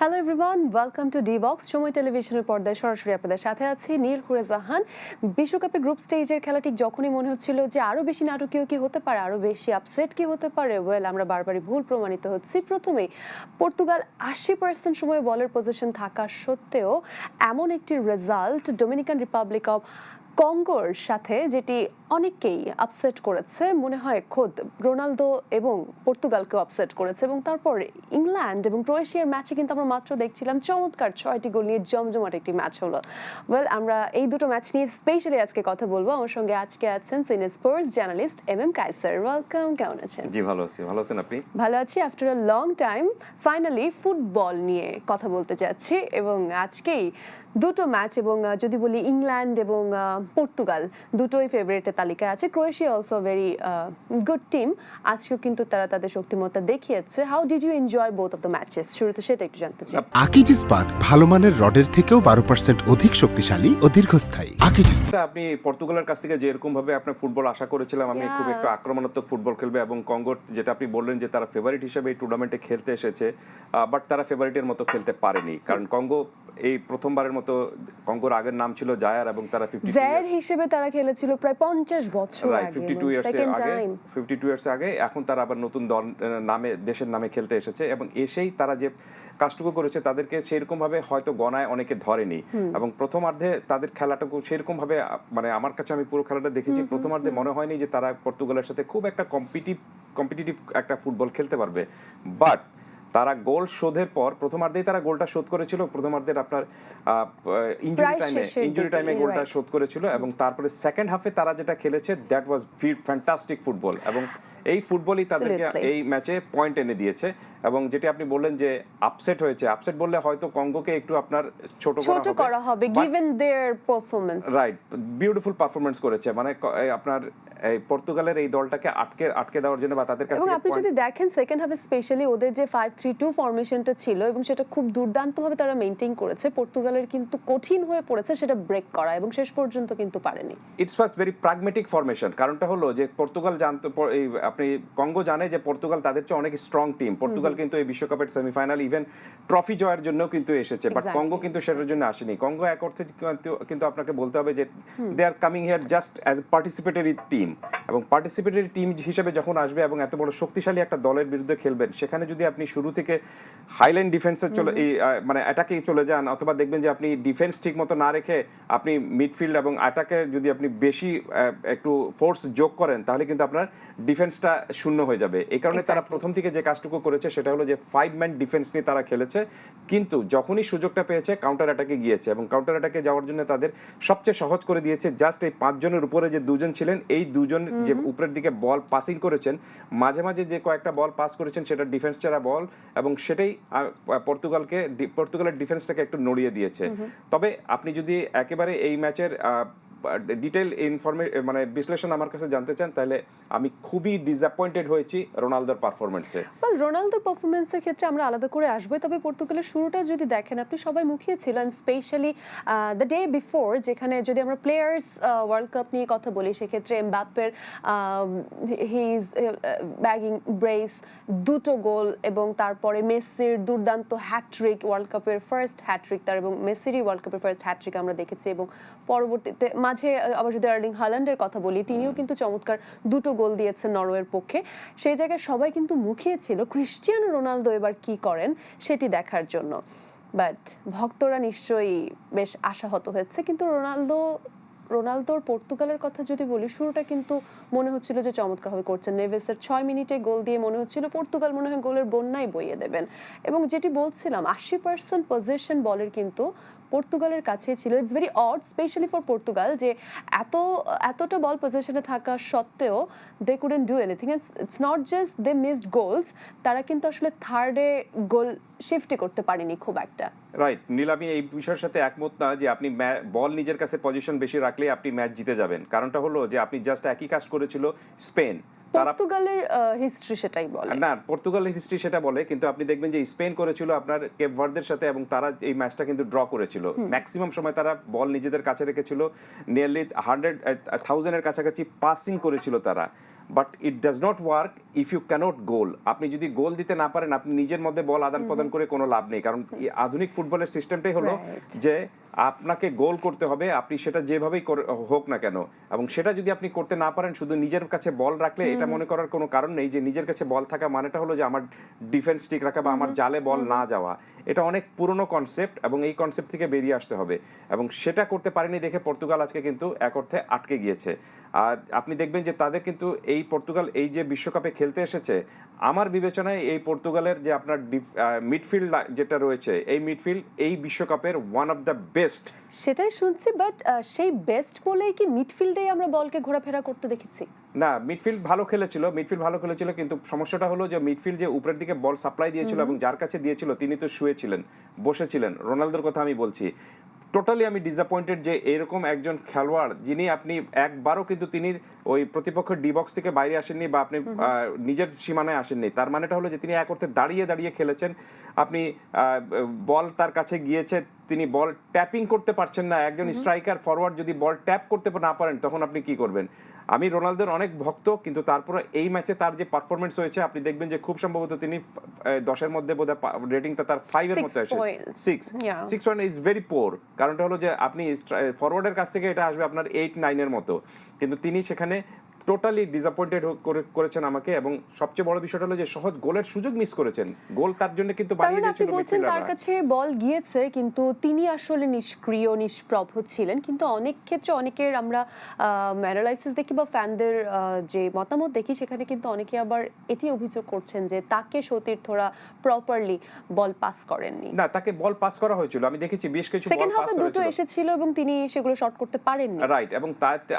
Hello everyone, welcome to D box. সময় টেলিভিশনের পর্দায় সরাসরি আপনাদের সাথে আছি নীল হুরেজাহান। বিশ্বকাপের গ্রুপ স্টেজের খেলা ঠিক যখনই মনে হচ্ছিল যে আরও বেশি নাটকীয় কি হতে পারে, আরও বেশি আপসেট কি হতে পারে, আমরা বারবারই ভুল প্রমাণিত হচ্ছি। প্রথমেই পর্তুগাল 80% সময় বলের পজিশন থাকা সত্ত্বেও এমন একটি রেজাল্ট ডোমিনিকান রিপাবলিক অফ কঙ্গোর সাথে, যেটি অনেককেই আপসেট করেছে, মনে হয় খোদ রোনালদো এবং পর্তুগালকেও আপসেট করেছে। এবং তারপর ইংল্যান্ড এবং ক্রোয়েশিয়ার ম্যাচে কিন্তু আমরা মাত্র দেখছিলাম চমৎকার 6টি গোল নিয়ে জমজমাট একটি ম্যাচ হলো। আমরা এই দুটো ম্যাচ নিয়ে স্পেশালি আজকে কথা বলবো। আমার সঙ্গে আজকে আছেন senior sports journalist M Kaiser. Welcome, কেমন আছেন? জি ভালো আছি। ভালো আছেন আপনি? ভালো আছি। After a long time finally football নিয়ে কথা বলতে যাচ্ছি এবং আজকেই দুটো ম্যাচ, এবং যদি বলি ইংল্যান্ড এবং পর্তুগাল দুটোই ফেভারিটের তালিকায় আছে। Croatia also very good team. আজকেও কিন্তু তারা তাদের শক্তিমত্তা দেখিয়েছে। How did you enjoy both of the matches? শুরুতে সেটা একটু জানতে চাই। আকিজ ইস্পাত ভালো মানের রডের থেকেও 12% অধিক শক্তিশালী ও দীর্ঘস্থায়ী। আকিজ আপনি পর্তুগালের কাছ থেকে যে এরকম ভাবে আপনার ফুটবল আশা করেছিলাম, আমি খুব একটু আক্রমণাত্মক ফুটবল খেলবে, এবং কঙ্গোর যেটা আপনি বললেন যে তারা ফেভারিট হিসেবে এই টুর্নামেন্টে খেলতে এসেছে, বাট তারা ফেভারিটের মতো খেলতে পারেনি। কারণ কঙ্গো এই প্রথমবারের মতো, কঙ্গোর আগের নাম ছিল জায়ার, এবং তারা 52 হিসেবে তারা খেলেছিল প্রায় 50 বছর আগে, 52 ইয়ার্স আগে। এখন তারা আবার নতুন দল নামে, দেশের নামে খেলতে এসেছে, এবং এসেই তারা যে কাজটুকু করেছে তাদেরকে সেরকম ভাবে হয়তো গণায় অনেকে ধরেনি। এবং প্রথমার্ধে তাদের খেলাটুকু সেরকম ভাবে, মানে আমার কাছে, আমি পুরো খেলাটা দেখেছি, প্রথমার্ধে মনে হয়নি যে তারা পর্তুগালের সাথে খুব একটা কম্পিটিটিভ একটা ফুটবল খেলতে পারবে। বাট তারা গোল শোধের পর, প্রথমার্ধেই তারা গোলটা শোধ করেছিল, প্রথমার্ধের আপনার ইনজুরি টাইমে গোলটা শোধ করেছিল, এবং তারপরে সেকেন্ড হাফে তারা যেটা খেলেছে, দ্যাট ওয়াজ ফ্যান্টাস্টিক ফুটবল, এবং এই ফুটবলই তাদেরকে এই ম্যাচে পয়েন্ট এনে দিয়েছে। এবং যেটা আপনি বললেন যে আপসেট হয়েছে, আপসেট বললে হয়তো কঙ্গোকে একটু আপনার ছোট করা হবে, given their performance. Right, beautiful performance করেছে, মানে আপনার এই পর্তুগালের এই দলটাকে আটকে দেওয়ার জন্য, বা তাদের কাছে। এবং আপনি যদি দেখেন সেকেন্ড হাফে স্পেশালি ওদের যে 5-3-2 ফরমেশনটা ছিল, এবং সেটা খুব দুর্দান্তভাবে তারা মেইনটেইন করেছে। পর্তুগালের কিন্তু কঠিন হয়ে পড়েছে সেটা ব্রেক করা, এবং শেষ পর্যন্ত কিন্তু পারেনি। It's was very pragmatic formation. কারণটা হলো যে পর্তুগাল জানতো, এই আপনি কঙ্গো জানে যে পর্তুগাল তাদের চেয়ে অনেক স্ট্রং টিম। পর্তুগাল কিন্তু এই বিশ্বকাপের সেমিফাইনাল, ইভেন ট্রফি জয়ের জন্য কিন্তু এসেছে, বাট কঙ্গো কিন্তু সেটার জন্য আসেনি। কঙ্গো এক অর্থে কিন্তু আপনাকে বলতে হবে যে they are coming here just as a participatory team, এবং পার্টিসিপেটরি টিম হিসেবে যখন আসবে এবং এত বড় শক্তিশালী একটা দলের বিরুদ্ধে খেলবেন, সেখানে যদি আপনি শুরু থেকে হাইলাইন ডিফেন্সে মানে অ্যাটাকে চলে যান, অথবা দেখবেন যে আপনি ডিফেন্স ঠিক মতো না রেখে আপনি মিডফিল্ড এবং অ্যাটাকে যদি আপনি বেশি একটু ফোর্স যোগ করেন, তাহলে কিন্তু আপনার ডিফেন্সটা শূন্য হয়ে যাবে। এই কারণে তারা প্রথম থেকে যে কাজটুকু করেছে সেটা হলো যে 5 ম্যান ডিফেন্স নিয়ে তারা খেলেছে, কিন্তু যখনই সুযোগটা পেয়েছে কাউন্টার অ্যাটাকে গিয়েছে, এবং কাউন্টার অ্যাটাকে যাওয়ার জন্য তাদের সবচেয়ে সহজ করে দিয়েছে জাস্ট এই 5 জনের উপরে যে 2 জন ছিলেন, এই 2 জন যে উপরের দিকে বল পাসিং করেছেন, মাঝে মাঝে যে কয়েকটা বল পাস করেছেন সেটা ডিফেন্স ছাড়া বল, এবং সেটাই পর্তুগালের ডিফেন্সটাকে একটু নড়িয়ে দিয়েছে। তবে আপনি যদি একেবারে এই ম্যাচের ডিটেল মানে বিশ্লেষণ আমার কাছে জানতে চান, তাহলে আমি খুবই ডিসঅ্যাপয়েন্টেড হয়েছি রোনালদোর পারফরম্যান্সে। রোনালদোর পারফরম্যান্সের ক্ষেত্রে আমরা আলাদা করে আসবো, তবে পর্তুগালের শুরুটা যদি দেখেন, আপনি সবাই মুখিয়ে ছিলেন, স্পেশালি দ্য ডে বিফোর, যেখানে যদি আমরা প্লেয়ার্স ওয়ার্ল্ড কাপ নিয়ে কথা বলি, সেক্ষেত্রে এমবাপ্পের হিজ ব্যাগিং ব্রেস, দুটো গোল, এবং তারপরে মেসির দুর্দান্ত হ্যাট্রিক, ওয়ার্ল্ড কাপের ফার্স্ট হ্যাট্রিক তার, এবং মেসিরই ওয়ার্ল্ড কাপের ফার্স্ট হ্যাট্রিক আমরা দেখেছি। এবং পরবর্তীতে মাঝে আবার যদি আর্লিং হাল্যান্ডের কথা বলি, তিনিও কিন্তু চমৎকার দুটো গোল দিয়েছেন নরওয়ের পক্ষে। সেই জায়গায় সবাই কিন্তু মুখিয়ে ছিল ক্রিস্টিয়ানো রোনালদো এবার কি করেন সেটি দেখার জন্য, বাট ভক্তরা নিশ্চয়ই বেশ আশাহত হয়েছে। কিন্তু রোনালদোর পর্তুগালের কথা যদি বলি, শুরুটা কিন্তু মনে হচ্ছিল যে চমৎকারভাবে করছেন। নেভেসের 6 মিনিটে গোল দিয়ে মনে হচ্ছিল পর্তুগাল মনে হয় গোলের বন্যায় বইয়ে দেবেন। এবং যেটি বলছিলাম, 80% পজিশন বলের কিন্তু পর্তুগালের কাছেই ছিল। It's very odd, specially for Portugal, যে এতটা বল পজিশনে থাকা সত্ত্বেও they couldn't do anything. It's not just they missed goals, তারা কিন্তু আসলে থার্ডে গোল শিফটই করতে পারেনি খুব একটা। রাইট নীল, আমি এই বিষয়ের সাথে একমত না যে আপনি বল নিজের কাছে পজিশন বেশি রাখলে আপনি ম্যাচ জিতে যাবেন। কারণটা হলো যে আপনি জাস্ট একই কাজ করেছিল স্পেন, পর্তুগালের হিস্ট্রি সেটাই বলে না, পর্তুগালের হিস্ট্রি সেটা বলে, কিন্তু আপনি দেখবেন যে স্পেন করেছিল আপনার কেপ ভার্দের সাথে, এবং তারা এই ম্যাচটা কিন্তু ড্র করেছিল। ম্যাক্সিমাম সময় তারা বল নিজেদের কাছে রেখেছিল, নিয়ারলি 100,000-এর কাছাকাছি পাসিং করেছিল তারা। But it does not work if you can't goal. আপনি যদি গোল দিতে না পারেন, আপনি নিজের মধ্যে বল আদান প্রদান করে কোনো লাভ নেই, কারণ আধুনিক ফুটবলের সিস্টেমটাই হলো যে আপনাকে গোল করতে হবে, আপনি সেটা যেভাবেই হোক না কেন। এবং সেটা যদি আপনি করতে না পারেন, শুধু নিজের কাছে বল রাখলে এটা মনে করার কোনো কারণ নেই যে নিজের কাছে বল থাকা মানেটা হলো যে আমার ডিফেন্স ঠিক রাখা বা আমার জালে বল না যাওয়া। এটা অনেক পুরনো কনসেপ্ট এবং এই কনসেপ্ট থেকে বেরিয়ে আসতে হবে, এবং সেটা করতে পারেনি দেখে পর্তুগাল আজকে কিন্তু এক অর্থে আটকে গিয়েছে। আর আপনি দেখবেন যে তাদের কিন্তু এই পর্তুগাল এই যে বিশ্বকাপে খেলতে এসেছে, আমার বিবেচনায় এই পর্তুগালের যে আপনার মিডফিল্ড যেটা রয়েছে, এই মিডফিল্ড এই বিশ্বকাপের ওয়ান অফ দ্য বেস্ট। সেটাই শুনছি, বাট সেই বেস্ট বলেই কি মিডফিল্ডেই আমরা বলকে ঘোরাফেরা করতে দেখেছি? না, মিডফিল্ড ভালো খেলেছিল, কিন্তু সমস্যাটা হলো যে মিডফিল্ড যে উপরের দিকে বল সাপ্লাই দিয়েছিল এবং যার কাছে দিয়েছিল তিনি তো শুয়েছিলেন, বসেছিলেন। রোনালদোর কথা আমি বলছি। টোটালি আমি ডিসঅ্যাপয়েন্টেড যে এরকম একজন খেলোয়াড় যিনি আপনি একবারও কিন্তু তিনি ওই প্রতিপক্ষের ডি বক্স থেকে বাইরে আসেননি বা আপনি নিজের সীমানায় আসেননি। তার মানেটা হলো যে তিনি এক অর্থে দাঁড়িয়ে দাঁড়িয়ে খেলেছেন। আপনি বল তার কাছে গিয়েছে, তিনি বল ট্যাপিং করতে পারছেন না। একজন স্ট্রাইকার ফরওয়ার্ড যদি বল ট্যাপ করতে না পারেন, তখন আপনি কি করবেন? আমি রোনালদোর অনেক ভক্ত, কিন্তু তারপরে এই ম্যাচে তার যে পারফরমেন্স হয়েছে, আপনি দেখবেন যে খুব সম্ভবত তিনি 10-এর মধ্যে বোধহয় রেটিংটা তার 5-এর মধ্যে আসে। 6 পয়েন্ট ইজ ভেরি পোর। কারণটা হলো যে আপনি ফরওয়ার্ডের কাছ থেকে এটা আসবে আপনার 8-9-এর মতো, কিন্তু তিনি সেখানে টোটালি ডিসঅ্যাপয়েন্টেড করেছেন আমাকে। এবং সবচেয়ে বড় বিষয়টা হলো যে সহজ গোলের সুযোগ মিস করেছেন। গোল তার জন্য কিন্তু বাড়িয়ে দিয়েছিল মিডফিল্ডাররা। তার কাছে বল গিয়েছে, কিন্তু তিনি আসলে নিষ্ক্রিয়, নিষ্প্রভ ছিলেন। কিন্তু অনেক ক্ষেত্রে অনেকের আমরা অ্যানালাইসিস দেখি বা ফ্যানদের যে মতামত দেখি, সেখানে কিন্তু অনেকে আবার এটি অভিযোগ করছেন যে তাকে সতীর্থরা প্রপারলি বল পাস করেননি। না, তাকে বল পাস করা হয়েছিল, আমি দেখেছি বেশ কিছু বল সেকেন্ড পাস হাফে করা দুটো এসেছিল এবং তিনি সেগুলো শট করতে পারেননি। রাইট। এবং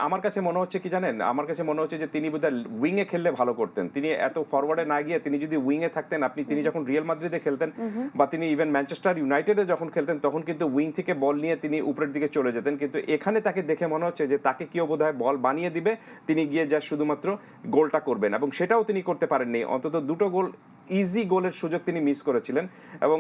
আমার কাছে মনে হচ্ছে কি জানেন, আমার কাছে মনে হচ্ছে যে তিনি বোধহয় উইং এ খেললে ভালো করতেন। তিনি এত ফরওয়ার্ডে না গিয়ে তিনি যদি উইং এ থাকতেন, তিনি যখন রিয়াল মাদ্রিদে খেলতেন বা তিনি ইভেন ম্যানচেস্টার ইউনাইটেডে যখন খেলতেন, তখন কিন্তু উইং থেকে বল নিয়ে তিনি উপরের দিকে চলে যেতেন। কিন্তু এখানে তাকে দেখে মনে হচ্ছে যে তাকে কেউ বোধহয় বল বানিয়ে দিবে, তিনি গিয়ে যা শুধুমাত্র গোলটা করবেন, এবং সেটাও তিনি করতে পারেননি। অন্তত দুটো গোল, ইজি গোলের সুযোগ তিনি মিস করেছিলেন। এবং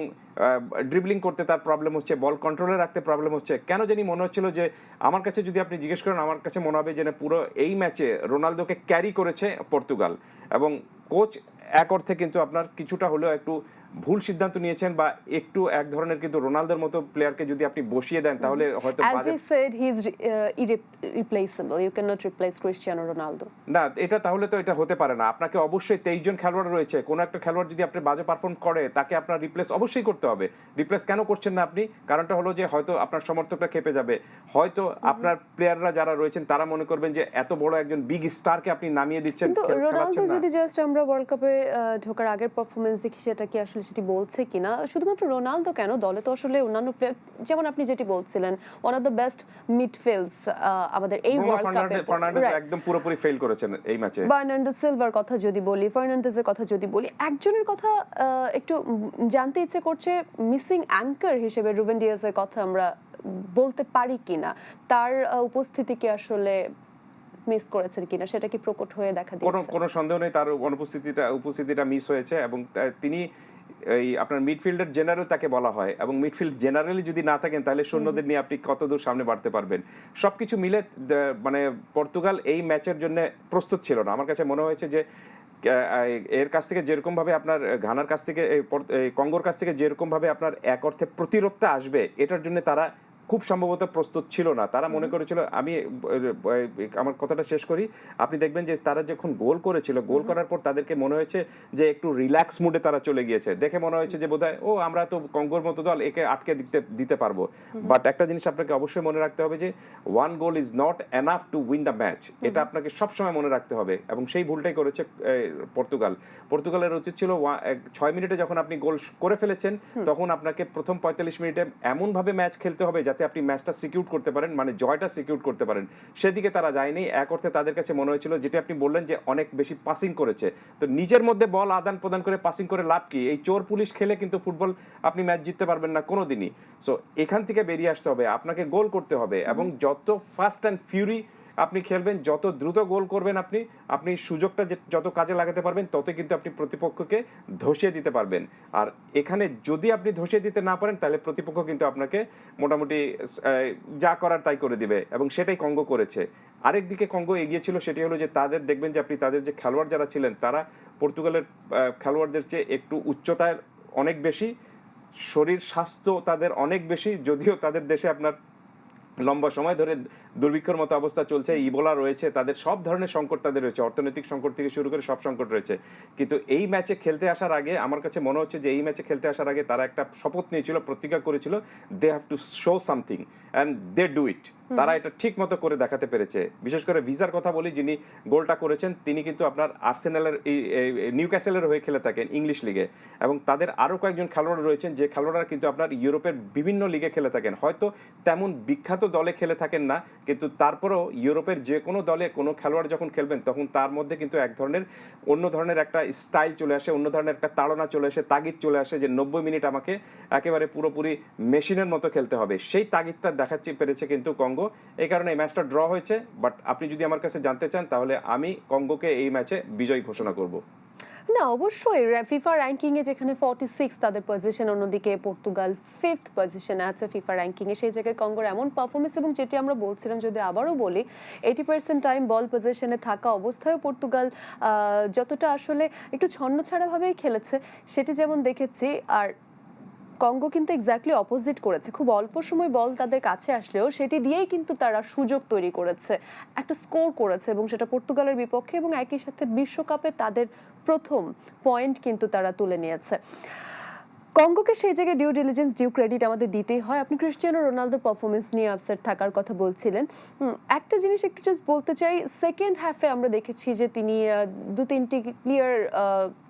ড্রিবলিং করতে তার প্রবলেম হচ্ছে, বল কন্ট্রোলে রাখতে প্রবলেম হচ্ছে। কেন জানি মনে হচ্ছিল যে, আমার কাছে যদি আপনি জিজ্ঞেস করেন, আমার কাছে মনে হবে যে পুরো এই ম্যাচে রোনালদোকে ক্যারি করেছে পর্তুগাল, এবং কোচ এক অর্থে কিন্তু আপনার কিছুটা হলেও একটু ভুল সিদ্ধান্ত নিয়েছেন, বা একটু এক ধরনের কিন্তু রোনালদোর মতো প্লেয়ারকে যদি আপনি বসিয়ে দেন, তাহলে হয়তো as he said he is irreplaceable, you cannot replace Cristiano Ronaldo. না, এটা তাহলে তো এটা হতে পারে না। আপনাকে অবশ্যই 23 জন খেলোয়াড় রয়েছে, কোনো একটা খেলোয়াড় যদি আপনি বাজে পারফর্ম করে, তাকে আপনার রিপ্লেস অবশ্যই করতে হবে। রিপ্লেস কেন করছেন না আপনি? কারণটা হলো যে হয়তো আপনার সমর্থকরা খেপে যাবে, হয়তো আপনার প্লেয়াররা যারা রয়েছেন তারা মনে করবেন যে এত বড় একজন বিগ স্টারকে আপনি নামিয়ে দিচ্ছেন, কিন্তু রোনালদো যদি জাস্ট আমরা ওয়ার্ল্ড কাপে ঢোকার আগের পারফরমেন্স দেখি, সেটা কি আসলে সেটি বলছে কিনা? শুধুমাত্র রোনালদো কেন, দলে তো আসলে অন্যান্য প্লেয়ার, যেমন আপনি যেটি বলছিলেন, ওয়ান অফ দ্য বেস্ট মিডফিল্ডস আমাদের এই ওয়ার্ল্ড কাপে। ফার্নান্ডেজ একদম পুরোপুরি ফেল করেছেন এই ম্যাচে। বার্নার্ডো সিলভার কথা যদি বলি, ফার্নান্ডেজের কথা যদি বলি, একজনের কথা একটু জানতে ইচ্ছে করছে, মিসিং অ্যাঙ্কার হিসেবে রুবেন ডিয়াজের কথা আমরা বলতে পারি কিনা? তার উপস্থিতিকে আসলে মিস করেছেন কিনা, সেটা কি প্রকট হয়ে দেখা দিয়েছে? কোনো সন্দেহ নেই তার উপস্থিতিটা মিস হয়েছে। এবং তিনি এই আপনার মিডফিল্ডের জেনারেল তাকে বলা হয়, এবং মিডফিল্ড জেনারেলি যদি না থাকেন, তাহলে সৈন্যদের নিয়ে আপনি কতদূর সামনে বাড়তে পারবেন? সবকিছু মিলে মানে পর্তুগাল এই ম্যাচের জন্য প্রস্তুত ছিল না। আমার কাছে মনে হয়েছে যে এর কাছ থেকে যেরকম ভাবে আপনার ঘানার কাছ থেকে, কঙ্গোর কাছ থেকে যেরকম ভাবে আপনার এক অর্থে প্রতিরোধটা আসবে, এটার জন্য তারা খুব সম্ভবত প্রস্তুত ছিল না। তারা মনে করেছিল, আমি আমার কথাটা শেষ করি, আপনি দেখবেন যে তারা যখন গোল করেছিল, গোল করার পর তাদেরকে মনে হয়েছে যে একটু রিল্যাক্স মুডে তারা চলে গিয়েছে। দেখে মনে হয়েছে যে বোধহয় আমরা তো কঙ্গোর মতো দল, একে আটকে দিতে পারবো। বাট একটা জিনিস আপনাকে অবশ্যই মনে রাখতে হবে যে one goal is not enough to win the match. এটা আপনাকে সবসময় মনে রাখতে হবে, এবং সেই ভুলটাই করেছে পর্তুগালের উচিত ছিল 6 মিনিটে যখন আপনি গোল করে ফেলেছেন, তখন আপনাকে প্রথম 45 মিনিটে এমনভাবে ম্যাচ খেলতে হবে যাতে আপনি ম্যাচটা সিকিউর করতে পারেন, মানে জয়টা সিকিউর করতে পারেন। সেদিকে তারা যায়নি। এক অর্থে তাদের কাছে মনে হয়েছিল, যেটা আপনি বললেন যে অনেক বেশি পাসিং করেছে, তো নিজের মধ্যে বল আদান প্রদান করে পাসিং করে লাভ কি? এই চোর পুলিশ খেলে কিন্তু ফুটবল আপনি ম্যাচ জিততে পারবেন না কোনোদিনই। সো এখান থেকে বেরিয়ে আসতে হবে, আপনাকে গোল করতে হবে, এবং যত ফাস্ট অ্যান্ড ফিউরি আপনি খেলবেন, যত দ্রুত গোল করবেন আপনি সুযোগটা যত কাজে লাগাতে পারবেন তত কিন্তু আপনি প্রতিপক্ষকে ধসিয়ে দিতে পারবেন। আর এখানে যদি আপনি ধসিয়ে দিতে না পারেন তাহলে প্রতিপক্ষ কিন্তু আপনাকে মোটামুটি যা করার তাই করে দিবে, এবং সেটাই কঙ্গো করেছে। আরেকদিকে কঙ্গো এগিয়েছিল, সেটি হলো যে তাদের দেখবেন যে আপনি তাদের যে খেলোয়াড় যারা ছিলেন তারা পর্তুগালের খেলোয়াড়দের চেয়ে একটু উচ্চতার অনেক বেশি, শরীর স্বাস্থ্য তাদের অনেক বেশি, যদিও তাদের দেশে আপনার লম্বা সময় ধরে দুর্ভিক্ষর মতো অবস্থা চলছে, ইবোলা রয়েছে, তাদের সব ধরনের সংকট তাদের রয়েছে, অর্থনৈতিক সংকট থেকে শুরু করে সব সংকট রয়েছে। কিন্তু এই ম্যাচে খেলতে আসার আগে আমার কাছে মনে হচ্ছে যে এই ম্যাচে খেলতে আসার আগে তারা একটা শপথ নিয়েছিল, প্রতিজ্ঞা করেছিল, they have to show something and they do it. তারা এটা ঠিক মতো করে দেখাতে পেরেছে। বিশেষ করে ভিসার কথা বলি, যিনি গোলটা করেছেন তিনি কিন্তু আপনার আর্সেনালের নিউক্যাসেলের হয়ে খেলে থাকেন ইংলিশ লিগে, এবং তাদের আরও কয়েকজন খেলোয়াড় রয়েছেন যে খেলোয়াড়রা কিন্তু আপনার ইউরোপের বিভিন্ন লিগে খেলে থাকেন, হয়তো তেমন বিখ্যাত দলে খেলে থাকেন না, কিন্তু তারপরেও ইউরোপের যে কোনো দলে কোনো খেলোয়াড় যখন খেলবেন তখন তার মধ্যে কিন্তু এক ধরনের অন্য ধরনের একটা স্টাইল চলে আসে, অন্য ধরনের একটা তাড়না চলে আসে, তাগিদ চলে আসে যে 90 মিনিট আমাকে একেবারে পুরোপুরি মেশিনের মতো খেলতে হবে। সেই তাগিদটা দেখাতে পেরেছে কিন্তু কঙ্গো। এই কারণে এই ম্যাচটা ড্র হয়েছে, বাট আপনি যদি আমার কাছে জানতে চান তাহলে আমি কঙ্গোকে এই ম্যাচে বিজয়ী ঘোষণা করব। না, অবশ্যই ফিফা র্যাঙ্কিং এ যেখানে 46 তাদের পজিশন, অন্যদিকে পর্তুগাল 5th পজিশনে আছে ফিফা র্যাঙ্কিং এ, সেই জায়গায় কঙ্গোর এমন পারফরমেন্স, এবং যেটি আমরা বলছিলাম যদি আবারও বলি 80% টাইম বল পজিশনে থাকা অবস্থায় পর্তুগাল যতটা আসলে একটু ছন্নছাড়াভাবেই খেলেছে সেটি যেমন দেখেছি, আর কঙ্গো কিন্তু এক্স্যাক্টলি অপোজিট করেছে। খুব অল্প সময় বল তাদের কাছে আসলেও সেটি দিয়েই কিন্তু তারা সুযোগ তৈরি করেছে, একটা স্কোর করেছে, এবং সেটা পর্তুগালের বিপক্ষে, এবং একই সাথে বিশ্বকাপে তাদের প্রথম পয়েন্ট কিন্তু তারা তুলে নিয়েছে। কঙ্গোকে সেই জায়গায় ডিউ ডিলিজেন্স, ডিউ ক্রেডিট আমাদের দিতেই হয়। আপনি ক্রিস্টিয়ানো রোনালদো পারফরমেন্স নিয়ে আপসেট থাকার কথা বলছিলেন, একটা জিনিস একটু জাস্ট বলতে চাই, সেকেন্ড হাফে আমরা দেখেছি যে তিনি 2-3টি ক্লিয়ার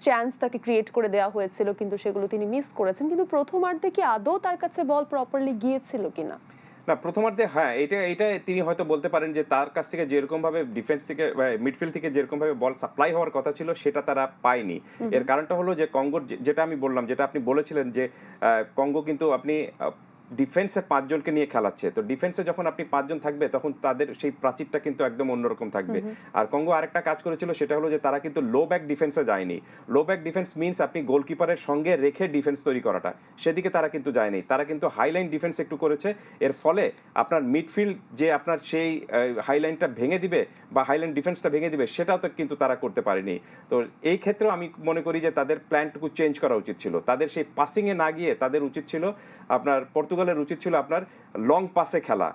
চান্স তাকে ক্রিয়েট করে দেওয়া হয়েছিল, কিন্তু সেগুলো তিনি মিস করেছেন। কিন্তু প্রথমার্ধে কি আদৌ তার কাছে বল প্রপারলি গিয়েছিল কিনা? না, প্রথমার্ধে হ্যাঁ, এটা তিনি হয়তো বলতে পারেন যে তার কাছ থেকে যেরকম ভাবে ডিফেন্স থেকে মিডফিল্ড থেকে যেরকম ভাবে বল সাপ্লাই হওয়ার কথা ছিল সেটা তারা পায়নি। এর কারণটা হলো যে কঙ্গোর যেটা আমি বললাম, যেটা আপনি বলেছিলেন যে কঙ্গো কিন্তু আপনি ডিফেন্সে 5 জনকে নিয়ে খেলাচ্ছে, তো ডিফেন্সে যখন আপনি 5 জন থাকবে তখন তাদের সেই প্রাচীরটা কিন্তু একদম অন্যরকম থাকবে। আর কঙ্গো আরেকটা কাজ করেছিল, সেটা হলো যে তারা কিন্তু লো ব্যাক ডিফেন্সে যায়নি। লো ব্যাক ডিফেন্স মিনস আপনি গোলকিপারের সঙ্গে রেখে ডিফেন্স তৈরি করাটা, সেদিকে তারা কিন্তু যায়নি। তারা কিন্তু হাইলাইন ডিফেন্স একটু করেছে, এর ফলে আপনার মিডফিল্ড যে আপনার সেই হাইলাইনটা ভেঙে দিবে বা হাইলাইন ডিফেন্সটা ভেঙে দিবে সেটাও তো কিন্তু তারা করতে পারেনি। তো এই ক্ষেত্রেও আমি মনে করি যে তাদের প্ল্যানটুকু চেঞ্জ করা উচিত ছিল, তাদের সেই পাসিংয়ে না গিয়ে তাদের উচিত ছিল আপনার পর্তুগালের উচিত ছিল আপনার লং পাসে খেলা,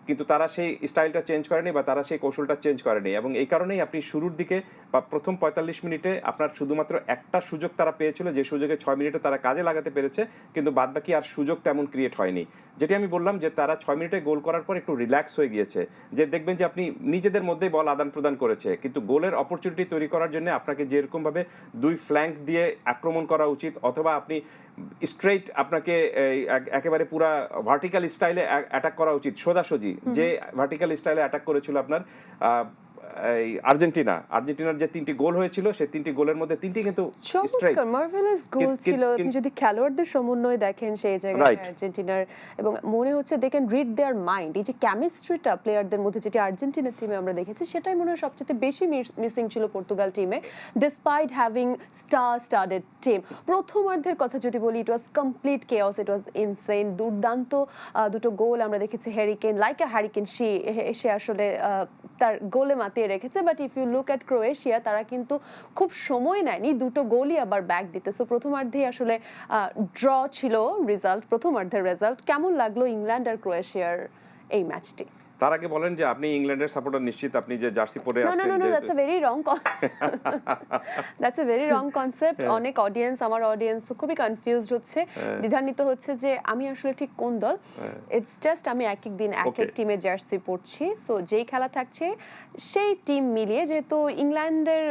কিন্তু তারা সেই স্টাইলটা চেঞ্জ করেনি বা তারা সেই কৌশলটা চেঞ্জ করেনি, এবং এই কারণেই আপনি শুরুর দিকে বা প্রথম 45 মিনিটে আপনার শুধুমাত্র একটা সুযোগ তারা পেয়েছিল, যে সুযোগে 6 মিনিটে তারা কাজে লাগাতে পেরেছে, কিন্তু বাদবাকি আর সুযোগ তেমন ক্রিয়েট হয়নি। যেটি আমি বললাম যে তারা 6 মিনিটে গোল করার পর একটু রিল্যাক্স হয়ে গিয়েছে, যে দেখবেন যে আপনি নিজেদের মধ্যেই বল আদান প্রদান করেছে, কিন্তু গোলের অপরচুনিটি তৈরি করার জন্য আপনাকে যেরকমভাবে দুই ফ্ল্যাঙ্ক দিয়ে আক্রমণ করা উচিত, অথবা আপনি স্ট্রেইট আপনাকে একেবারে পুরা ভার্টিক্যাল স্টাইলে অ্যাটাক করা উচিত, সোজাসুজি যে ভার্টিক্যাল স্টাইলে অ্যাটাক করেছিল আপনার আর্জেন্টিনার যে 3টি গোল হয়েছিল সেই 3টি গোলের মধ্যে 3টি কিন্তু স্ট্রাইক মার্ভেলাস গোল ছিল। আপনি যদি খেলোয়াড়দের সমন্বয় দেখেন সেই জায়গায় আর্জেন্টিনার, এবং মনে হচ্ছে they can read their mind, এই যে কেমিস্ট্রিটা প্লেয়ারদের মধ্যে যেটা আর্জেন্টিনার টিমে আমরা দেখেছি সেটাই মনে হয় সবচেয়ে বেশি মিসিং ছিল পর্তুগাল টিমে, ডিসপাইট হ্যাভিং স্টাডেড টিম। প্রথমার্ধের কথা যদি বলি, it was complete chaos, it was insane. দুর্দান্ত দুটো গোল আমরা দেখেছি, হ্যারিকেন লাইক আ হ্যারিকেন, সে আসলে তার গোলে মাতিয়ে রেখেছে। But if you look at Croatia, তারা কিন্তু খুব সময় নেয়নি দুটো গোলই আবার ব্যাক দিতে। সো প্রথমার্ধেই আসলে ড্র ছিল রেজাল্ট, প্রথমার্ধের রেজাল্ট। কেমন লাগলো ইংল্যান্ড আর ক্রোয়েশিয়ার এই ম্যাচটি? তার আগে বলেন যে আপনি ইংল্যান্ডের সাপোর্টার নিশ্চিত, আপনি যে জার্সি পরে আসছেন। না, that's a very wrong concept. অনেক অডিয়েন্স, আমার অডিয়েন্স খুবই কনফিউজড হচ্ছে, দ্বিধান্বিত হচ্ছে যে আমি আসলে ঠিক কোন দল। ইটস জাস্ট আমি এক এক দিন এক এক টিমে জার্সি পরছি, সো যেই খেলা থাকছে সেই টিম মিলিয়ে, যেহেতু ইংল্যান্ডের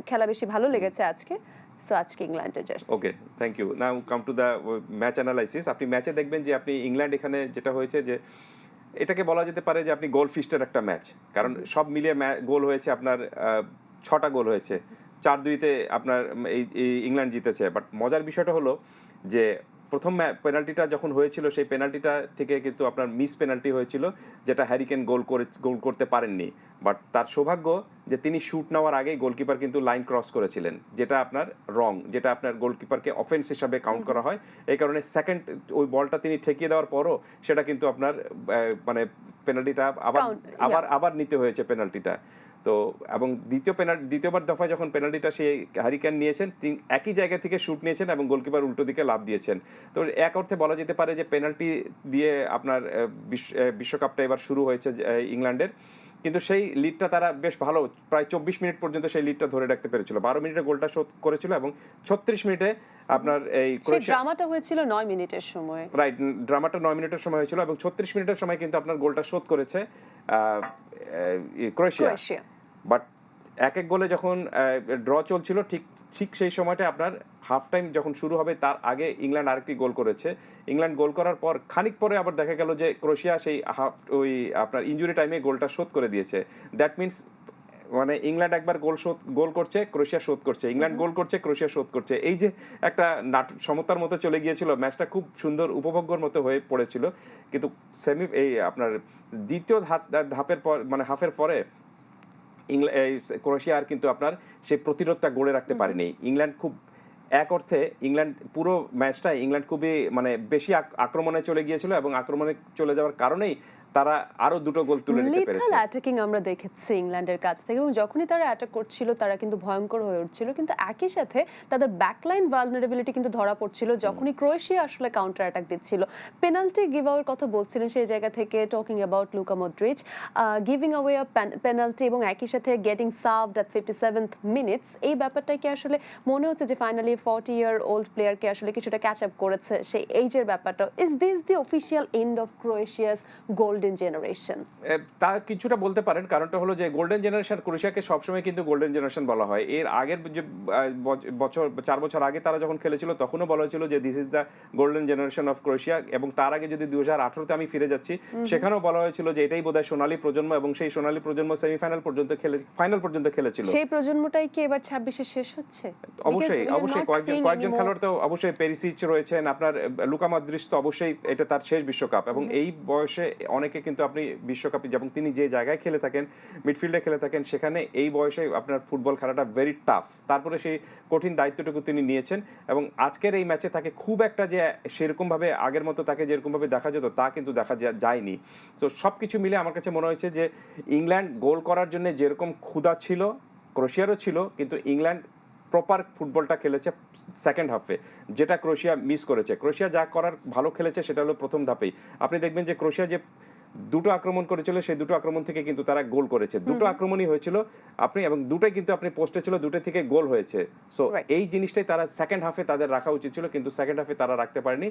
খেলা বেশি ভালো লেগেছে আজকে, সো আজকে ইংল্যান্ডের jersey. Okay, thank you. Now come to the match analysis. আপনি ম্যাচে দেখবেন যে আপনি ইংল্যান্ড এখানে যেটা হয়েছে যে এটাকে বলা যেতে পারে যে আপনি গোল ফিস্টের একটা ম্যাচ, কারণ সব মিলিয়ে গোল হয়েছে আপনার 6টা গোল হয়েছে, 4-2-তে আপনার এই ইংল্যান্ড জিতেছে। বাট মজার বিষয়টা হলো যে প্রথম পেনাল্টিটা যখন হয়েছিল সেই পেনাল্টিটা থেকে কিন্তু আপনার মিস পেনাল্টি হয়েছিল, যেটা হ্যারি কেন গোল করতে পারেননি। বাট তার সৌভাগ্য যে তিনি শুট নেওয়ার আগেই গোলকিপার কিন্তু লাইন ক্রস করেছিলেন, যেটা আপনার রং, যেটা আপনার গোলকিপারকে অফেন্স হিসাবে কাউন্ট করা হয়। এই কারণে সেকেন্ড ওই বলটা তিনি ঠেকিয়ে দেওয়ার পরও সেটা কিন্তু আপনার মানে পেনাল্টিটা আবার নিতে হয়েছে পেনাল্টিটা। তো এবং দ্বিতীয়বার দফায় যখন পেনাল্টিটা সেই হ্যারি কেন নিয়েছেন, তিনি একই জায়গা থেকে শুট নিয়েছেন এবং গোলকিপার উল্টো দিকে লাফ দিয়েছেন। তো এক অর্থে বলা যেতে পারে যে পেনাল্টি দিয়ে আপনার বিশ্বকাপটা এবার শুরু হয়েছে ইংল্যান্ডের। কিন্তু সেই লিডটা তারা বেশ ভালো, প্রায় 24 মিনিট পর্যন্ত সেই লিডটা ধরে রাখতে পেরেছিল। 12 মিনিটে গোলটা শোধ করেছিল এবং 36 মিনিটে আপনার এই ড্রামাটা হয়েছিল 9 মিনিটের সময়। রাইট, ড্রামাটা 9 মিনিটের সময় হয়েছিল এবং 36 মিনিটের সময় কিন্তু আপনার গোলটা শোধ করেছে ক্রোয়েশিয়া। বাট এক গোলে যখন ড্র চলছিল, ঠিক সেই সময়টা আপনার হাফ টাইম যখন শুরু হবে তার আগে ইংল্যান্ড আরেকটি গোল করেছে। ইংল্যান্ড গোল করার পর খানিক পরে আবার দেখা গেল যে ক্রোয়েশিয়া সেই আপনার ইনজুরি টাইমে গোলটা শোধ করে দিয়েছে। দ্যাট মিনস মানে ইংল্যান্ড একবার গোল করছে, ক্রোয়েশিয়া শোধ করছে, ইংল্যান্ড গোল করছে, ক্রোয়েশিয়া শোধ করছে। এই যে একটা সমতার মতো চলে গিয়েছিল, ম্যাচটা খুব সুন্দর উপভোগ্যর মতো হয়ে পড়েছিল। কিন্তু আপনার দ্বিতীয় ধাপের পর মানে হাফের পরে ক্রোয়েশিয়া আর কিন্তু আপনার সেই প্রতিরোধটা গড়ে রাখতে পারেনি। ইংল্যান্ড খুব এক অর্থে পুরো ম্যাচটাই ইংল্যান্ড খুবই মানে বেশি আক্রমণে চলে গিয়েছিল এবং আক্রমণে চলে যাওয়ার কারণেই তারা আরো দুটো গোল তুলে নিতে পেরেছে। লিথাল অ্যাটাকিং আমরা দেখেছি ইংল্যান্ডের কাছ থেকে, এবং যখনই তারা অ্যাটাক করছিল তারা কিন্তু ভয়ঙ্কর হয়ে উঠছিল। কিন্তু একই সাথে তাদের ব্যাকলাইন ভালনারেবিলিটি কিন্তু ধরা পড়ছিল যখনই ক্রোয়েশিয়া আসলে কাউন্টার অ্যাটাক দিচ্ছিল। পেনাল্টি গিভ আওয়ার কথা বলছিলেন সেই জায়গা থেকে, talking about Luka Modric giving away a penalty এবং একই সাথে getting served at 57th minutes. এই ব্যাপারটাই কি আসলে মনে হচ্ছে যে ফাইনালি 40-year-old প্লেয়ারকে আসলে কিছুটা ক্যাচ আপ করেছে সেই এইজের ব্যাপারটা? Is this the official end of Croatia's golden generation? তা কিছুটা বলতে পারেন। কারণটা হলো যে গোল্ডেন জেনারেশন, ক্রোয়েশিয়াকে সবসময় কিন্তু গোল্ডেন জেনারেশন বলা হয়। এর আগের যে বছর 4 বছর আগে তারা যখন খেলেছিল তখনও বলা হয়েছিল যে this is the golden generation of Croatia. এবং তার আগে যদি 2018-তে আমি ফিরে যাচ্ছি, সেখানেও বলা হয়েছিল যে এটাই বোধহয় সোনালী প্রজন্ম, এবং সেই সোনালী প্রজন্ম সেমিফাইনাল পর্যন্ত ফাইনাল পর্যন্ত খেলেছিল। সেই প্রজন্মটাই কি এবার 26-এ শেষ হচ্ছে? অবশ্যই কয়েকজন খেলোয়াড় তো অবশ্যই, পেরিসিচ রয়েছেন, আপনার লুকা মডরিচ তো অবশ্যই এটা তার শেষ বিশ্বকাপ। এবং এই বয়সে অনেকে কিন্তু আপনি বিশ্বকাপে, যেমন তিনি যে জায়গায় খেলে থাকেন, মিডফিল্ডে খেলে থাকেন, সেখানে এই বয়সে আপনার ফুটবল খেলাটা ভেরি টাফ। তারপরে সেই কঠিন দায়িত্বটুকু তিনি নিয়েছেন এবং আজকের এই ম্যাচে তাকে খুব একটা যে সেরকমভাবে আগের মতো তাকে যেরকমভাবে দেখা যেত তা কিন্তু দেখা যায়নি। তো সব কিছু মিলে আমার কাছে মনে হয়েছে যে ইংল্যান্ড গোল করার জন্য যেরকম ক্ষুধা ছিল, ক্রোয়েশিয়ারও ছিল, কিন্তু ইংল্যান্ড প্রপার ফুটবলটা খেলেছে সেকেন্ড হাফে, যেটা ক্রোয়েশিয়া মিস করেছে। ক্রোয়েশিয়া যা করার ভালো খেলেছে সেটা হলো প্রথম ধাপেই। আপনি দেখবেন যে ক্রোয়েশিয়া যে দুটো আক্রমণ করেছিল সেই দুটো আক্রমণ থেকে কিন্তু তারা গোল করেছে। দুটো আক্রমণই হয়েছিল এবং দুটোই কিন্তু আপনি পোস্টে ছিল, দুটো থেকে গোল হয়েছে। সো এই জিনিসটাই তারা সেকেন্ড হাফে তাদের রাখা উচিত ছিল, কিন্তু সেকেন্ড হাফে তারা রাখতে পারেনি।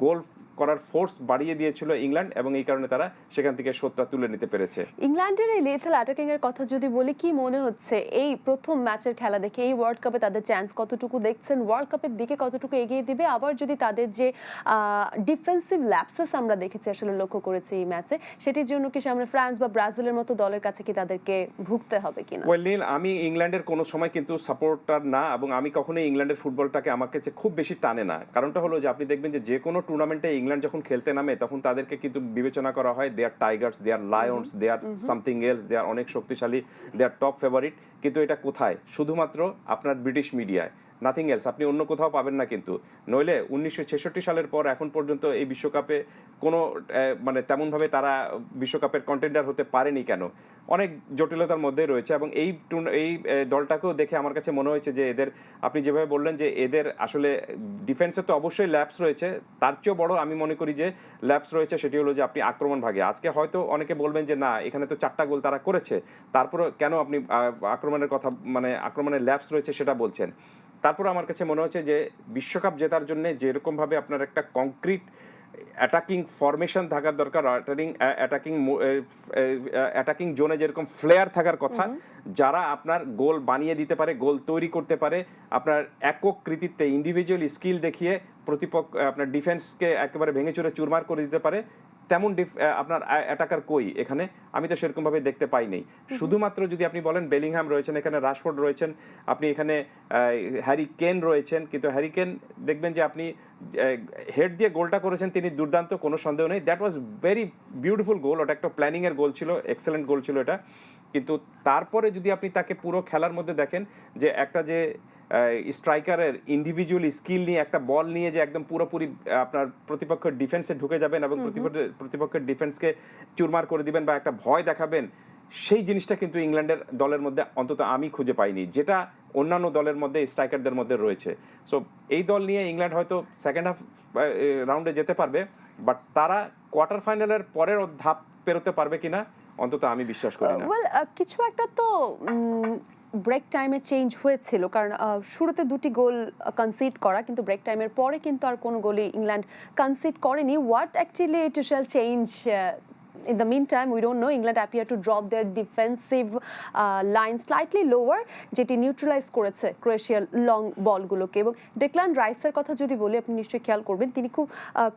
গোল করার ফোর্স বাড়িয়ে দিয়েছিল ইংল্যান্ড এবং এই কারণে তারা সেখান থেকে শোধটা তুলে নিতে পেরেছে। ইংল্যান্ডের এই লিথাল অ্যাটাকিং এর কথা যদি বলি, কি মনে হচ্ছে এই প্রথম ম্যাচের খেলা দেখে এই ওয়ার্ল্ড কাপে তাদের চান্স কতটুকু দেখছেন? ওয়ার্ল্ড কাপের দিকে কতটুকু এগিয়ে দিবে? আবার যদি তাদের যে ডিফেন্সিভ ল্যাপসেস আমরা দেখেছি আসলে লক্ষ্য করেছি এই ম্যাচে, সেটির জন্য কি আমরা ফ্রান্স বা ব্রাজিলের মতো দলের কাছে কি তাদেরকে ভুগতে হবে কিনা? ওয়েল নীল, আমি ইংল্যান্ডের কোনো সময় কিন্তু সাপোর্টার না, এবং আমি কখনোই ইংল্যান্ডের ফুটবলটাকে আমার কাছে খুব বেশি টানে না। কারণটা হলো যে আপনি দেখবেন যে কোনো টুর্নামেন্টে ইংল্যান্ড যখন খেলতে নামে তখন তাদেরকে কিন্তু বিবেচনা করা হয় দে আর টাইগার্স, দে আর লায়ন্স, দে আর সামথিং এলস, দে আর অনেক শক্তিশালী, দে আর টপ ফেভারিট। কিন্তু এটা কোথায়? শুধুমাত্র আপনার ব্রিটিশ মিডিয়ায়, নাথিং এলস। আপনি অন্য কোথাও পাবেন না। কিন্তু নইলে 1966 সালের পর এখন পর্যন্ত এই বিশ্বকাপে কোনো মানে তেমনভাবে তারা বিশ্বকাপের কন্টেন্ডার হতে পারেনি কেন? অনেক জটিলতার মধ্যে রয়েছে। এবং এই দলটাকেও দেখে আমার কাছে মনে হয়েছে যে এদের, আপনি যেভাবে বললেন যে এদের আসলে ডিফেন্সে তো অবশ্যই ল্যাপস রয়েছে, তার চেয়েও বড় আমি মনে করি যে ল্যাপস রয়েছে সেটি হলো যে আপনি আক্রমণ ভাগে। আজকে হয়তো অনেকে বলবেন যে না, এখানে তো 4টা গোল তারা করেছে, তারপরে কেন আপনি আক্রমণের কথা, মানে আক্রমণের ল্যাপস রয়েছে সেটা বলছেন? তারপর আমার কাছে মনে হচ্ছে যে বিশ্বকাপ জেতার জন্য যেরকমভাবে আপনার একটা কংক্রিট অ্যাটাকিং ফরমেশন থাকার দরকার, অ্যাটাকিং জোনে যেরকম ফ্লেয়ার থাকার কথা, যারা আপনার গোল বানিয়ে দিতে পারে, গোল তৈরি করতে পারে, আপনার একক কৃতিত্বে ইন্ডিভিজুয়াল স্কিল দেখিয়ে প্রতিপক্ষ আপনার ডিফেন্সকে একেবারে ভেঙে চুরে চুরমার করে দিতে পারে, তেমন আপনার অ্যাটাকার কই এখানে, আমি তো সেরকম ভাবে দেখতে পাইনি। শুধুমাত্র যদি আপনি বলেন বেলিংহাম রয়েছেন এখানে, রাশফোর্ড রয়েছেন, আপনি এখানে হ্যারি কেন রয়েছেন, কিন্তু হ্যারি কেন দেখবেন যে আপনি হেড দিয়ে গোলটা করেছেন, তিনি দুর্দান্ত, কোনো সন্দেহ নেই। দ্যাট ওয়াজ ভেরি বিউটিফুল গোল, ওটা একটা প্ল্যানিং এর গোল ছিল, এক্সেলেন্ট গোল ছিল এটা। কিন্তু তারপরে যদি আপনি তাকে পুরো খেলার মধ্যে দেখেন, যে একটা যে স্ট্রাইকারের ইন্ডিভিজুয়াল স্কিল নিয়ে একটা বল নিয়ে যে একদম পুরোপুরি আপনার প্রতিপক্ষের ডিফেন্সে ঢুকে যাবেন এবং প্রতিপক্ষের ডিফেন্সকে চুরমার করে দিবেন বা একটা ভয় দেখাবেন, সেই জিনিসটা কিন্তু ইংল্যান্ডের দলের মধ্যে অন্তত আমি খুঁজে পাইনি, যেটা অন্যান্য দলের মধ্যে স্ট্রাইকারদের মধ্যে রয়েছে। সো এই দল নিয়ে ইংল্যান্ড হয়তো সেকেন্ড হাফ রাউন্ডে যেতে পারবে, বাট তারা কোয়ার্টার ফাইনালের পরের ধাপ পেরোতে পারবে কিনা অন্তত আমি বিশ্বাস করি না। কিছু একটা তো ব্রেক টাইমে চেঞ্জ হয়েছিল, কারণ শুরুতে দুটি গোল কনসিড করা, কিন্তু ব্রেক টাইমের পরে কিন্তু আর কোনো গোলই ইংল্যান্ড কনসিড করেনি। What actually it shall change? In the meantime, we don't know. England appear to drop their defensive line slightly lower, যেটি নিউট্রালাইজ করেছে ক্রোয়েশিয়ার লং বলগুলোকে। এবং ডেক্লান রাইসের কথা যদি বলি, আপনি নিশ্চয়ই খেয়াল করবেন, তিনি খুব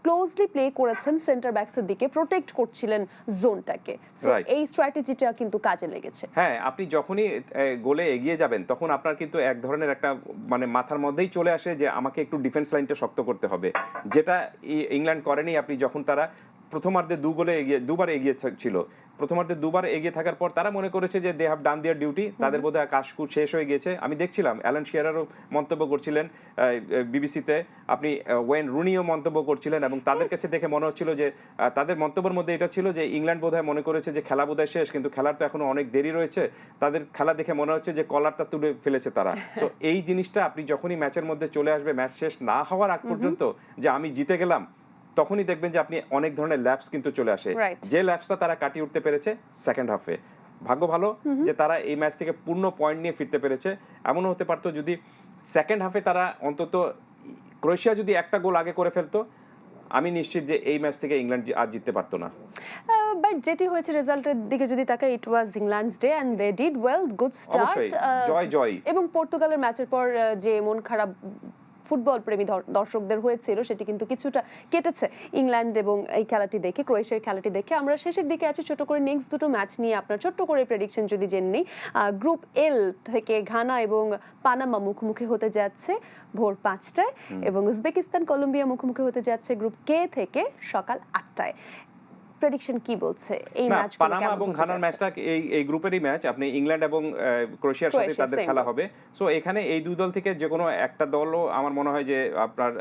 ক্লোজলি প্লে করেছেন সেন্টার ব্যাকসের দিকে, প্রোটেক্ট করছিলেন জোনটাকে। সো এই স্ট্র্যাটেজিটা কিন্তু কাজে লেগেছে। হ্যাঁ, আপনি যখনই গোলে এগিয়ে যাবেন তখন আপনার কিন্তু এক ধরনের একটা মানে মাথার মধ্যেই চলে আসে যে আমাকে একটু ডিফেন্স লাইনটা শক্ত করতে হবে, যেটা ইংল্যান্ড করেনি। আপনি যখন তারা প্রথমার্ধে দুবার এগিয়ে ছিল, প্রথমার্ধে দুবার এগিয়ে থাকার পর তারা মনে করেছে যে they have done their duty, তাদের বোধহয় কাজ শেষ হয়ে গিয়েছে। আমি দেখছিলাম অ্যালান শিয়ারারও মন্তব্য করছিলেন বিবিসিতে, আপনি ওয়েন রুনিও মন্তব্য করছিলেন, এবং তাদের কাছে দেখে মনে হচ্ছিল যে তাদের মন্তব্যের মধ্যে এটা ছিল যে ইংল্যান্ড বোধহয় মনে করেছে যে খেলা বোধহয় শেষ, কিন্তু খেলার তো এখনো অনেক দেরি রয়েছে। তাদের খেলা দেখে মনে হচ্ছে যে কলারটা তুলে ফেলেছে তারা। তো এই জিনিসটা আপনি যখনই ম্যাচের মধ্যে চলে আসবে, ম্যাচ শেষ না হওয়ার আগ পর্যন্ত, যে আমি জিতে গেলাম, তখনই দেখবেন যে আপনি অনেক ধরনের ল্যাপস কিন্তু চলে আসে, যে ল্যাপসটা তারা কাটিয়ে উঠতে পেরেছে সেকেন্ড হাফে। ভাগ্য ভালো যে তারা এই ম্যাচ থেকে পূর্ণ পয়েন্ট নিয়ে ফিরতে পেরেছে। এমনও হতে পারতো যদি সেকেন্ড হাফে তারা অন্তত, ক্রোয়েশিয়া যদি একটা গোল আগে করে ফেলতো, আমি নিশ্চিত যে এই ম্যাচ থেকে ইংল্যান্ড আর জিততে পারতো না। বাট যেটি হয়েছে রেজাল্টের দিকে যদি তাকাই, it was England's day and they did well, good start. জয়। এবং পর্তুগালের ম্যাচের পর যে মন খারাপ ফুটবল প্রেমী দর্শকদের হয়েছিল, সেটি কিন্তু কিছুটা কেটেছে ইংল্যান্ড এবং এই খেলাটি দেখে, ক্রোয়েশিয়ার খেলাটি দেখে। আমরা শেষের দিকে আছি, ছোট করে নেক্সট দুটো ম্যাচ নিয়ে আপনার ছোট্ট করে প্রেডিকশন যদি জেনে নেই। গ্রুপ এল থেকে ঘানা এবং পানামা মুখোমুখি হতে যাচ্ছে ভোর 5টায়, এবং উজবেকিস্তান কলম্বিয়া মুখোমুখি হতে যাচ্ছে গ্রুপ কে থেকে সকাল 8টায়। প্রেডিকশন কি বলছে এই ম্যাচ? পানামা এবং ঘানার ম্যাচটা এই গ্রুপেরই ম্যাচ, আপনি ইংল্যান্ড এবং ক্রোয়েশিয়ার সাথে তাদের খেলা হবে। সো এখানে এই দুই দল থেকে যে কোনো একটা দলও আমার মনে হয় যে আপনার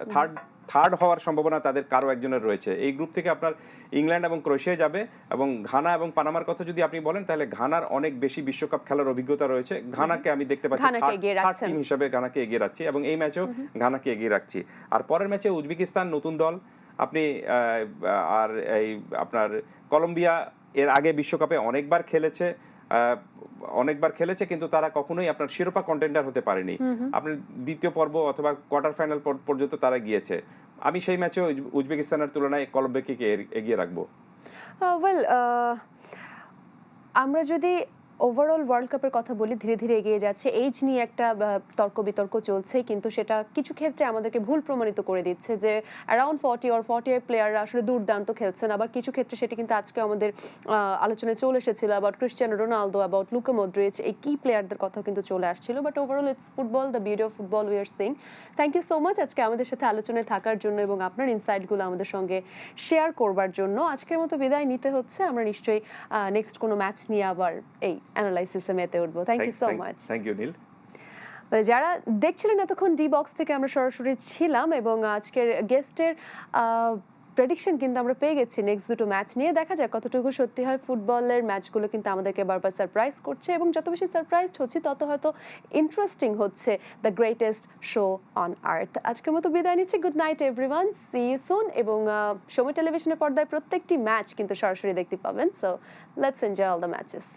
থার্ড হওয়ার সম্ভাবনা তাদের কারো একজনের রয়েছে। এই গ্রুপ থেকে আপনার ইংল্যান্ড এবং ক্রোয়েশিয়া যাবে, এবং ঘানা এবং পানামার কথা যদি আপনি বলেন, তাহলে ঘানার অনেক বেশি বিশ্বকাপ খেলার অভিজ্ঞতা রয়েছে। ঘানাকে আমি দেখতে পাচ্ছি থার্ড টিম হিসেবে ঘানাকে এগিয়ে রাখছি, এবং এই ম্যাচেও ঘানাকে এগিয়ে রাখছি। আর পরের ম্যাচে উজবেকিস্তান নতুন দল, আপনি আর এই আপনার কলম্বিয়া এর আগে বিশ্বকাপে অনেকবার খেলেছে, কিন্তু তারা কখনোই আপনার শিরোপা কন্টেন্ডার হতে পারেনি। আপনার দ্বিতীয় পর্ব অথবা কোয়ার্টার ফাইনাল পর্যন্ত তারা গিয়েছে। আমি সেই ম্যাচে উজবেকিস্তানের তুলনায় কলম্বিয়াকে এগিয়ে রাখবো। আমরা যদি ওভারঅল ওয়ার্ল্ড কাপের কথা বলি, ধীরে ধীরে এগিয়ে যাচ্ছে। এইজ নিয়ে একটা তর্ক বিতর্ক চলছে, কিন্তু সেটা কিছু ক্ষেত্রে আমাদেরকে ভুল প্রমাণিত করে দিচ্ছে যে অ্যারাউন্ড 40 প্লেয়াররা আসলে দুর্দান্ত খেলছেন। আবার কিছু ক্ষেত্রে সেটা কিন্তু আজকে আমাদের আলোচনায় চলে এসেছিল, about Cristiano Ronaldo, about Luka Modric, এই কি প্লেয়ারদের কথাও কিন্তু চলে আসছিল। But overall it's football, the beauty of football we are seeing. Thank you so much আজকে আমাদের সাথে আলোচনায় থাকার জন্য এবং আপনার ইনসাইটগুলো আমাদের সঙ্গে শেয়ার করবার জন্য। আজকের মতো বিদায় নিতে হচ্ছে। আমরা নিশ্চয়ই নেক্সট কোনো ম্যাচ নিয়ে আবার এই অ্যানালাইসিসে মেতে উঠবো। Thank you so much. Thank you Neel. যারা দেখছিলেন এতক্ষণ ডি বক্স থেকে আমরা সরাসরি ছিলাম, এবং আজকের গেস্টের প্রেডিকশন কিন্তু আমরা পেয়ে গেছি নেক্সট দুটো ম্যাচ নিয়ে। দেখা যাক কতটুকু সত্যি হয়। ফুটবলের ম্যাচগুলো কিন্তু আমাদেরকে বারবার সারপ্রাইজ করছে, এবং যত বেশি সারপ্রাইজড হচ্ছে তত হয়তো ইন্টারেস্টিং হচ্ছে the greatest show on earth. আজকের মতো বিদায় নিচ্ছি। Good night everyone, see you soon. এবং সময় টেলিভিশনের পর্দায় প্রত্যেকটি ম্যাচ কিন্তু সরাসরি দেখতে পাবেন। So let's enjoy all the matches.